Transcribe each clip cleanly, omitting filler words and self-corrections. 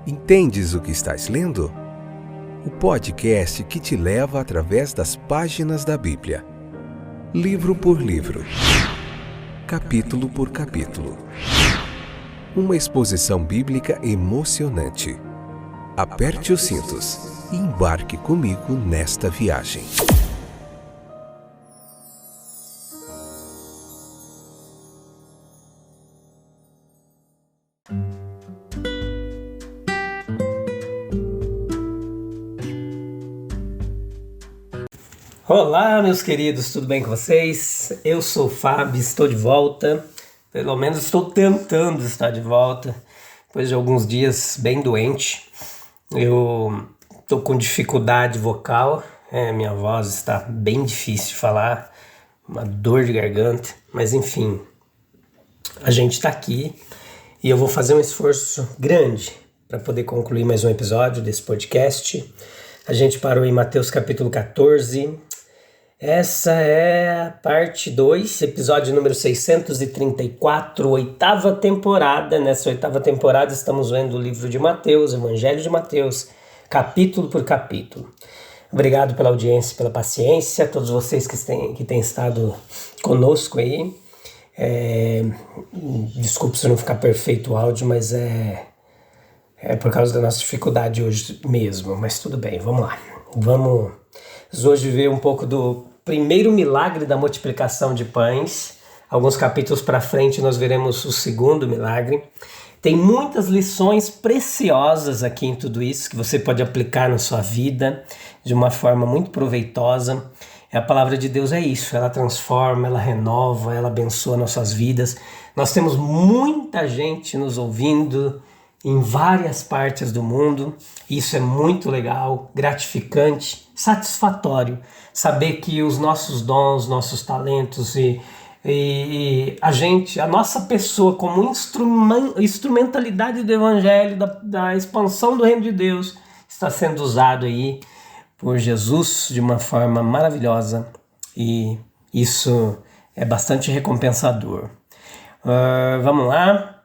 Entendes o que estás lendo? O podcast que te leva através das páginas da Bíblia, livro por livro, capítulo por capítulo. Uma exposição bíblica emocionante. Aperte os cintos e embarque comigo nesta viagem. Olá, meus queridos, tudo bem com vocês? Eu sou o Fábio, estou de volta, pelo menos estou tentando estar de volta, depois de alguns dias bem doente. Eu estou com dificuldade vocal, minha voz está bem difícil de falar, uma dor de garganta, mas enfim, a gente está aqui e eu vou fazer um esforço grande para poder concluir mais um episódio desse podcast. A gente parou em Mateus capítulo 14. Essa é a parte 2, episódio número 634, oitava temporada. Nessa oitava temporada estamos vendo o livro de Mateus, Evangelho de Mateus, capítulo por capítulo. Obrigado pela audiência, pela paciência, a todos vocês que têm estado conosco aí. Desculpe se não ficar perfeito o áudio, mas é por causa da nossa dificuldade hoje mesmo, mas tudo bem, vamos lá. Vamos hoje ver um pouco do primeiro milagre da multiplicação de pães. Alguns capítulos para frente nós veremos o segundo milagre. Tem muitas lições preciosas aqui em tudo isso que você pode aplicar na sua vida de uma forma muito proveitosa. A palavra de Deus é isso, ela transforma, ela renova, ela abençoa nossas vidas. Nós temos muita gente nos ouvindo em várias partes do mundo. Isso é muito legal, gratificante, satisfatório saber que os nossos dons, nossos talentos e a nossa pessoa como instrumentalidade do Evangelho, da expansão do Reino de Deus, está sendo usado aí por Jesus de uma forma maravilhosa, e isso é bastante recompensador. Vamos lá.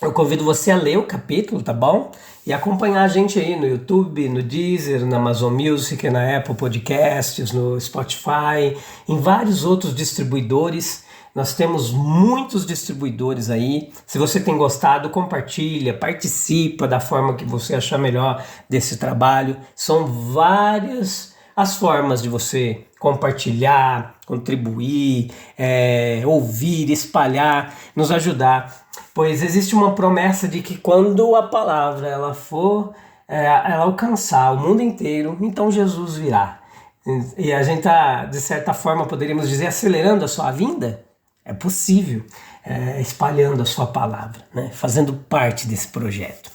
Eu convido você a ler o capítulo, tá bom? E acompanhar a gente aí no YouTube, no Deezer, na Amazon Music, na Apple Podcasts, no Spotify, em vários outros distribuidores. Nós temos muitos distribuidores aí. Se você tem gostado, compartilha, participa da forma que você achar melhor desse trabalho. São várias as formas de você compartilhar, contribuir, ouvir, espalhar, nos ajudar. Pois existe uma promessa de que quando a palavra ela alcançar o mundo inteiro, então Jesus virá. E a gente está, de certa forma, poderíamos dizer, acelerando a sua vinda. É possível, espalhando a sua palavra, né? Fazendo parte desse projeto.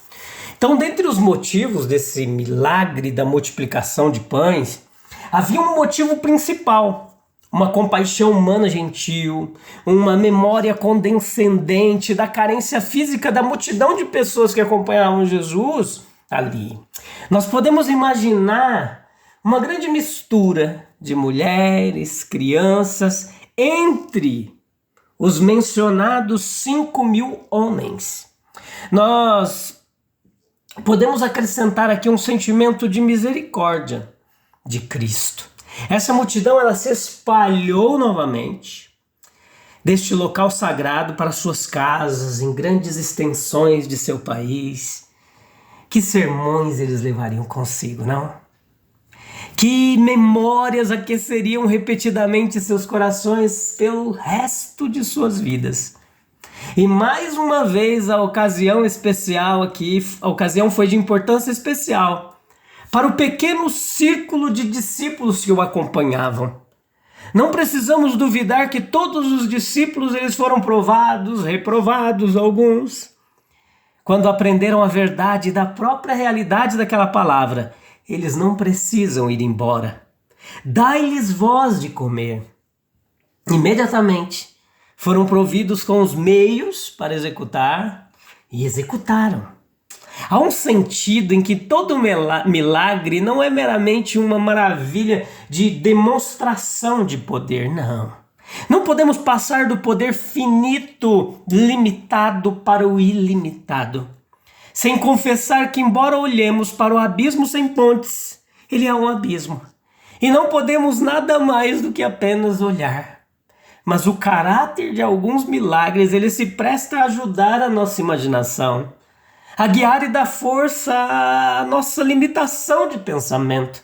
Então, dentre os motivos desse milagre da multiplicação de pães, havia um motivo principal. Uma compaixão humana gentil, uma memória condescendente da carência física da multidão de pessoas que acompanhavam Jesus ali. Nós podemos imaginar uma grande mistura de mulheres, crianças, entre os mencionados 5.000 homens. Nós podemos acrescentar aqui um sentimento de misericórdia de Cristo. Essa multidão ela se espalhou novamente deste local sagrado para suas casas, em grandes extensões de seu país. Que sermões eles levariam consigo, não? Que memórias aqueceriam repetidamente seus corações pelo resto de suas vidas. E mais uma vez a ocasião especial aqui, a ocasião foi de importância especial para o pequeno círculo de discípulos que o acompanhavam. Não precisamos duvidar que todos os discípulos eles foram provados, reprovados alguns. Quando aprenderam a verdade da própria realidade daquela palavra, eles não precisam ir embora. Dai-lhes voz de comer. Imediatamente foram providos com os meios para executar e executaram. Há um sentido em que todo milagre não é meramente uma maravilha de demonstração de poder, não. Não podemos passar do poder finito, limitado, para o ilimitado. sem confessar que, embora olhemos para o abismo sem pontes, ele é um abismo. E não podemos nada mais do que apenas olhar. Mas o caráter de alguns milagres, ele se presta a ajudar a nossa imaginação, a guiar e dar força à nossa limitação de pensamento.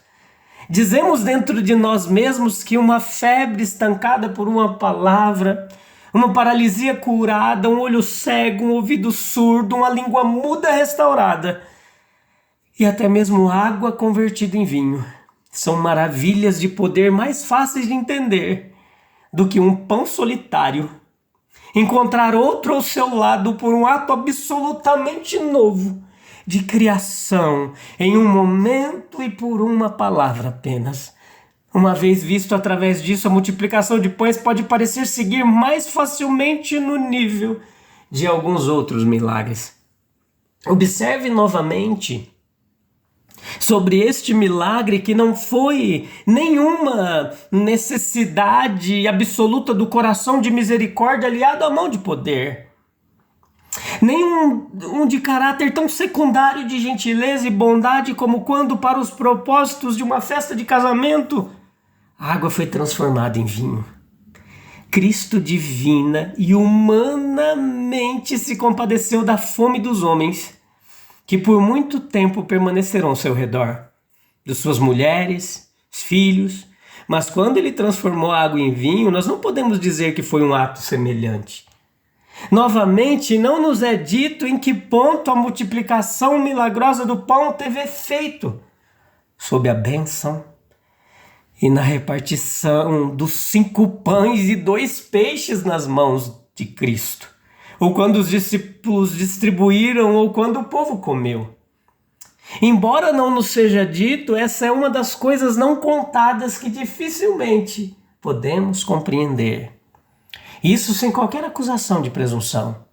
Dizemos dentro de nós mesmos que uma febre estancada por uma palavra, uma paralisia curada, um olho cego, um ouvido surdo, uma língua muda restaurada e até mesmo água convertida em vinho são maravilhas de poder mais fáceis de entender do que um pão solitário. Encontrar outro ao seu lado por um ato absolutamente novo de criação, em um momento e por uma palavra apenas. Uma vez visto através disso, a multiplicação de pães pode parecer seguir mais facilmente no nível de alguns outros milagres. Observe novamente sobre este milagre que não foi nenhuma necessidade absoluta do coração de misericórdia aliado à mão de poder. Nem um de caráter tão secundário de gentileza e bondade como quando, para os propósitos de uma festa de casamento, a água foi transformada em vinho. Cristo divina e humanamente se compadeceu da fome dos homens, que por muito tempo permanecerão ao seu redor, de suas mulheres, filhos, mas quando ele transformou a água em vinho, nós não podemos dizer que foi um ato semelhante. Novamente, não nos é dito em que ponto a multiplicação milagrosa do pão teve efeito sob a bênção e na repartição dos 5 pães e 2 peixes nas mãos de Cristo, ou quando os discípulos distribuíram, ou quando o povo comeu. Embora não nos seja dito, essa é uma das coisas não contadas que dificilmente podemos compreender. Isso sem qualquer acusação de presunção.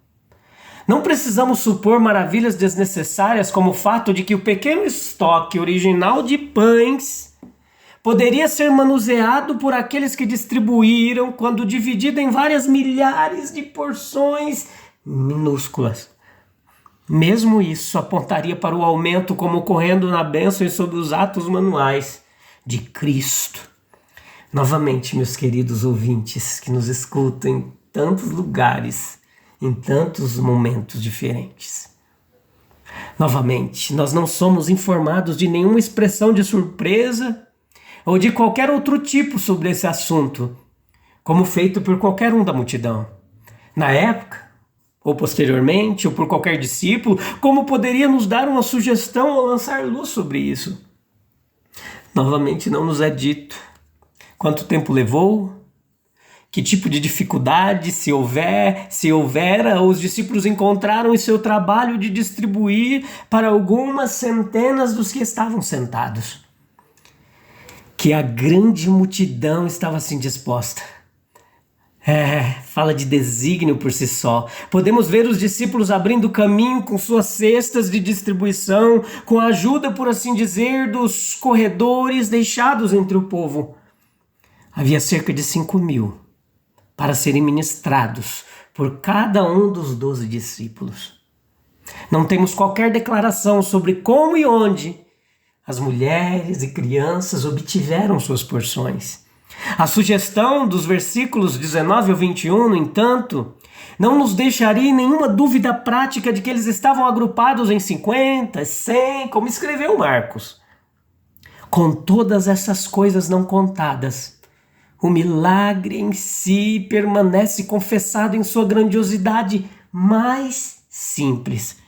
Não precisamos supor maravilhas desnecessárias como o fato de que o pequeno estoque original de pães poderia ser manuseado por aqueles que distribuíram quando dividido em várias milhares de porções minúsculas. Mesmo isso apontaria para o aumento como ocorrendo na bênção e sob os atos manuais de Cristo. Novamente, meus queridos ouvintes que nos escutam em tantos lugares, em tantos momentos diferentes. Novamente, nós não somos informados de nenhuma expressão de surpresa ou de qualquer outro tipo sobre esse assunto, como feito por qualquer um da multidão. Na época, ou posteriormente, ou por qualquer discípulo, como poderia nos dar uma sugestão ou lançar luz sobre isso? Novamente, não nos é dito quanto tempo levou, que tipo de dificuldade, se houvera, os discípulos encontraram em seu trabalho de distribuir para algumas centenas dos que estavam sentados. Que a grande multidão estava assim disposta. Fala de desígnio por si só. Podemos ver os discípulos abrindo caminho com suas cestas de distribuição, com a ajuda, por assim dizer, dos corredores deixados entre o povo. Havia cerca de 5.000 para serem ministrados por cada um dos 12 discípulos. Não temos qualquer declaração sobre como e onde as mulheres e crianças obtiveram suas porções. A sugestão dos versículos 19 ao 21, no entanto, não nos deixaria nenhuma dúvida prática de que eles estavam agrupados em 50, 100, como escreveu Marcos. Com todas essas coisas não contadas, o milagre em si permanece confessado em sua grandiosidade mais simples,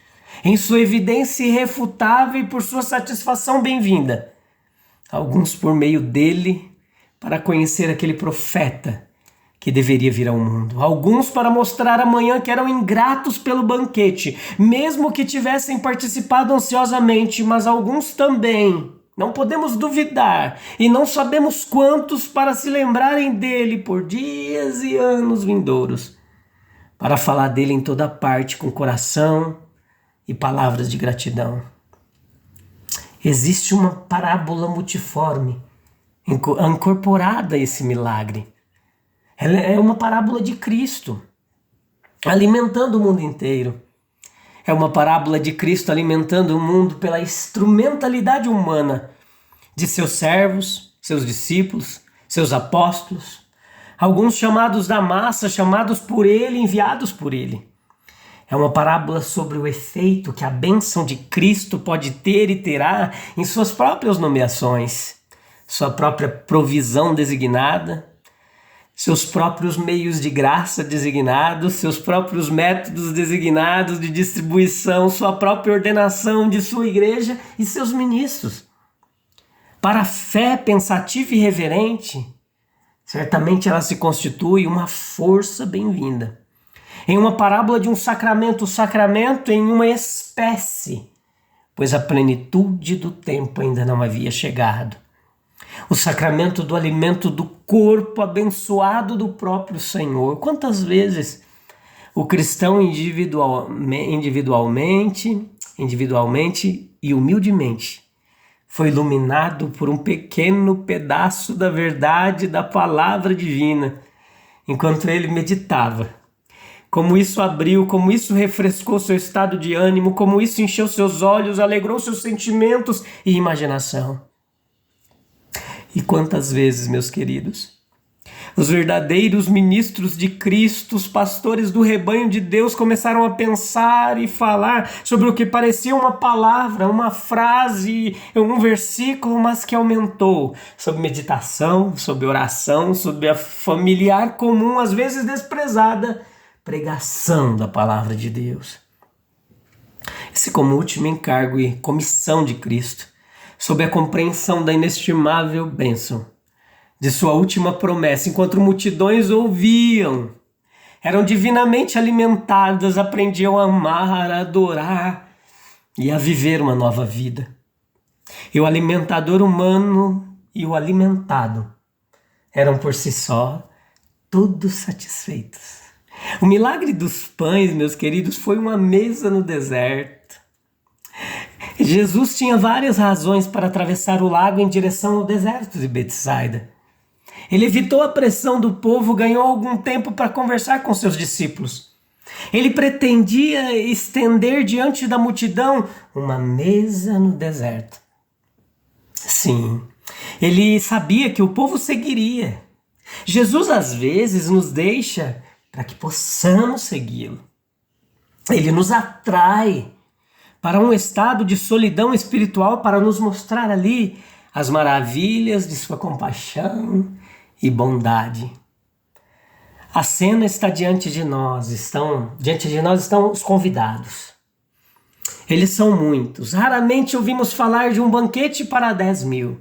em sua evidência irrefutável e por sua satisfação bem-vinda. Alguns por meio dele para conhecer aquele profeta que deveria vir ao mundo. Alguns para mostrar amanhã que eram ingratos pelo banquete, mesmo que tivessem participado ansiosamente, mas alguns também. Não podemos duvidar, e não sabemos quantos para se lembrarem dele por dias e anos vindouros, para falar dele em toda parte com coração e palavras de gratidão. Existe uma parábola multiforme incorporada a esse milagre. Ela é uma parábola de Cristo, alimentando o mundo inteiro. É uma parábola de Cristo alimentando o mundo pela instrumentalidade humana de seus servos, seus discípulos, seus apóstolos, alguns chamados da massa, chamados por ele, enviados por ele. É uma parábola sobre o efeito que a bênção de Cristo pode ter e terá em suas próprias nomeações, sua própria provisão designada, seus próprios meios de graça designados, seus próprios métodos designados de distribuição, sua própria ordenação de sua igreja e seus ministros. Para a fé pensativa e reverente, certamente ela se constitui uma força bem-vinda. Em uma parábola de um sacramento, o sacramento em uma espécie, pois a plenitude do tempo ainda não havia chegado. O sacramento do alimento do corpo abençoado do próprio Senhor. Quantas vezes o cristão individualmente e humildemente foi iluminado por um pequeno pedaço da verdade da palavra divina, enquanto ele meditava. Como isso abriu, como isso refrescou seu estado de ânimo, como isso encheu seus olhos, alegrou seus sentimentos e imaginação. E quantas vezes, meus queridos, os verdadeiros ministros de Cristo, os pastores do rebanho de Deus, começaram a pensar e falar sobre o que parecia uma palavra, uma frase, um versículo, mas que aumentou sobre meditação, sobre oração, sobre a familiar comum, às vezes desprezada, pregação da palavra de Deus. Esse como último encargo e comissão de Cristo, sob a compreensão da inestimável bênção de sua última promessa, enquanto multidões ouviam, eram divinamente alimentadas, aprendiam a amar, a adorar e a viver uma nova vida. E o alimentador humano e o alimentado eram por si só todos satisfeitos. O milagre dos pães, meus queridos, foi uma mesa no deserto. Jesus tinha várias razões para atravessar o lago em direção ao deserto de Betsaida. Ele evitou a pressão do povo, ganhou algum tempo para conversar com seus discípulos. Ele pretendia estender diante da multidão uma mesa no deserto. Sim, ele sabia que o povo seguiria. Jesus às vezes nos deixa para que possamos segui-lo. Ele nos atrai para um estado de solidão espiritual, para nos mostrar ali as maravilhas de sua compaixão e bondade. A cena está diante de nós estão os convidados. Eles são muitos. Raramente ouvimos falar de um banquete para 10.000.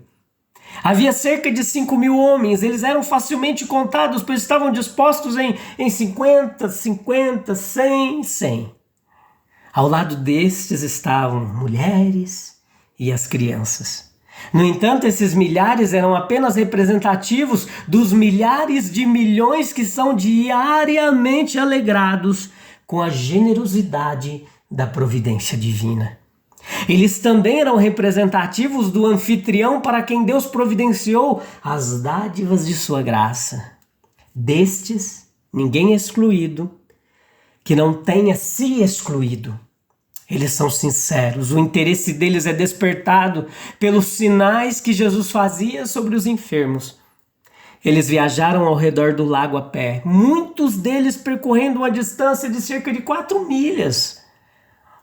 Havia cerca de 5.000 homens, eles eram facilmente contados, pois estavam dispostos em 50, 100. Ao lado destes estavam mulheres e as crianças. No entanto, esses milhares eram apenas representativos dos milhares de milhões que são diariamente alegrados com a generosidade da providência divina. Eles também eram representativos do anfitrião para quem Deus providenciou as dádivas de sua graça. Destes, ninguém é excluído, que não tenha se excluído. Eles são sinceros, o interesse deles é despertado pelos sinais que Jesus fazia sobre os enfermos. Eles viajaram ao redor do lago a pé, muitos deles percorrendo uma distância de cerca de 4 milhas,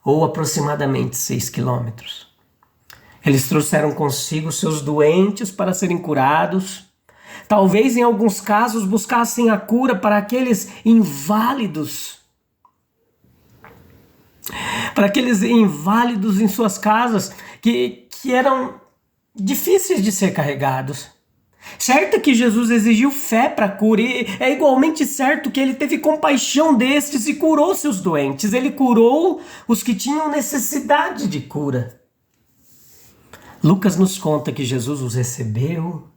ou aproximadamente 6 quilômetros. Eles trouxeram consigo seus doentes para serem curados. Talvez em alguns casos buscassem a cura para aqueles inválidos em suas casas que eram difíceis de ser carregados. Certo que Jesus exigiu fé para a cura, e é igualmente certo que ele teve compaixão destes e curou seus doentes. Ele curou os que tinham necessidade de cura. Lucas nos conta que Jesus os recebeu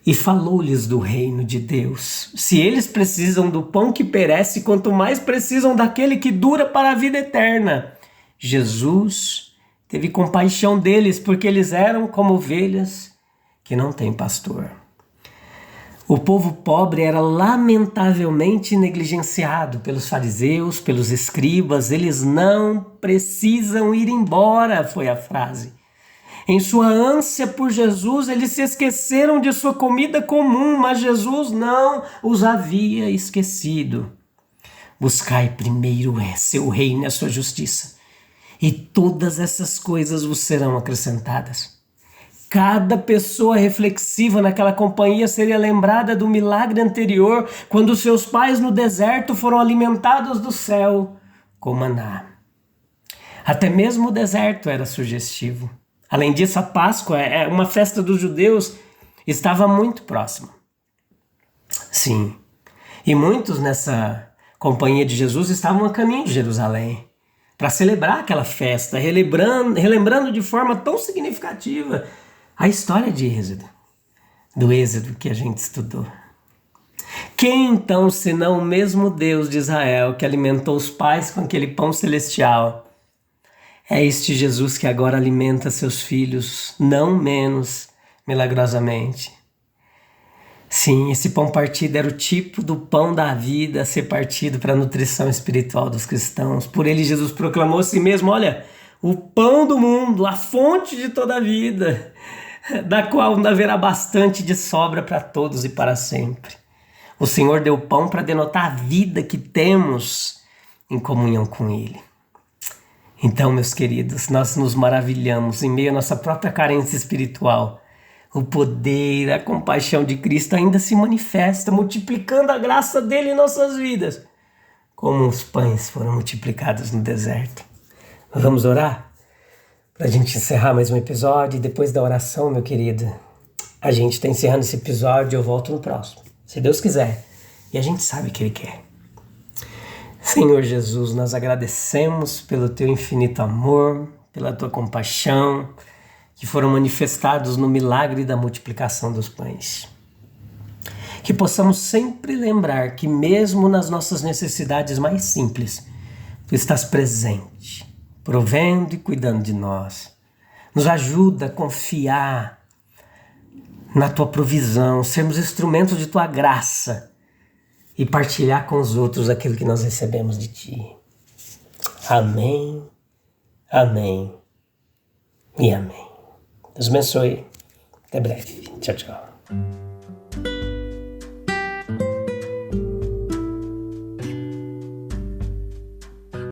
e falou-lhes do reino de Deus. Se eles precisam do pão que perece, quanto mais precisam daquele que dura para a vida eterna. Jesus teve compaixão deles, porque eles eram como ovelhas que não têm pastor. O povo pobre era lamentavelmente negligenciado pelos fariseus, pelos escribas. Eles não precisam ir embora, foi a frase. Em sua ânsia por Jesus, eles se esqueceram de sua comida comum, mas Jesus não os havia esquecido. Buscai primeiro seu reino e a sua justiça, e todas essas coisas vos serão acrescentadas. Cada pessoa reflexiva naquela companhia seria lembrada do milagre anterior, quando seus pais no deserto foram alimentados do céu com maná. Até mesmo o deserto era sugestivo. Além disso, a Páscoa, uma festa dos judeus, estava muito próxima. Sim, e muitos nessa companhia de Jesus estavam a caminho de Jerusalém para celebrar aquela festa, relembrando de forma tão significativa a história de Êxodo, do Êxodo que a gente estudou. Quem então, senão o mesmo Deus de Israel que alimentou os pais com aquele pão celestial, é este Jesus que agora alimenta seus filhos, não menos milagrosamente. Sim, esse pão partido era o tipo do pão da vida a ser partido para a nutrição espiritual dos cristãos. Por ele Jesus proclamou a si mesmo, olha, o pão do mundo, a fonte de toda a vida, da qual não haverá bastante de sobra para todos e para sempre. O Senhor deu pão para denotar a vida que temos em comunhão com Ele. Então, meus queridos, nós nos maravilhamos em meio à nossa própria carência espiritual. O poder, a compaixão de Cristo ainda se manifesta, multiplicando a graça dele em nossas vidas, como os pães foram multiplicados no deserto. Vamos orar? Para a gente encerrar mais um episódio, e depois da oração, meu querido, a gente está encerrando esse episódio e eu volto no próximo, se Deus quiser, e a gente sabe o que Ele quer. Senhor Jesus, nós agradecemos pelo Teu infinito amor, pela Tua compaixão, que foram manifestados no milagre da multiplicação dos pães. Que possamos sempre lembrar que mesmo nas nossas necessidades mais simples, Tu estás presente, provendo e cuidando de nós. Nos ajuda a confiar na Tua provisão, sermos instrumentos de Tua graça e partilhar com os outros aquilo que nós recebemos de Ti. Amém, amém e amém. Deus abençoe. Até breve. Tchau, tchau.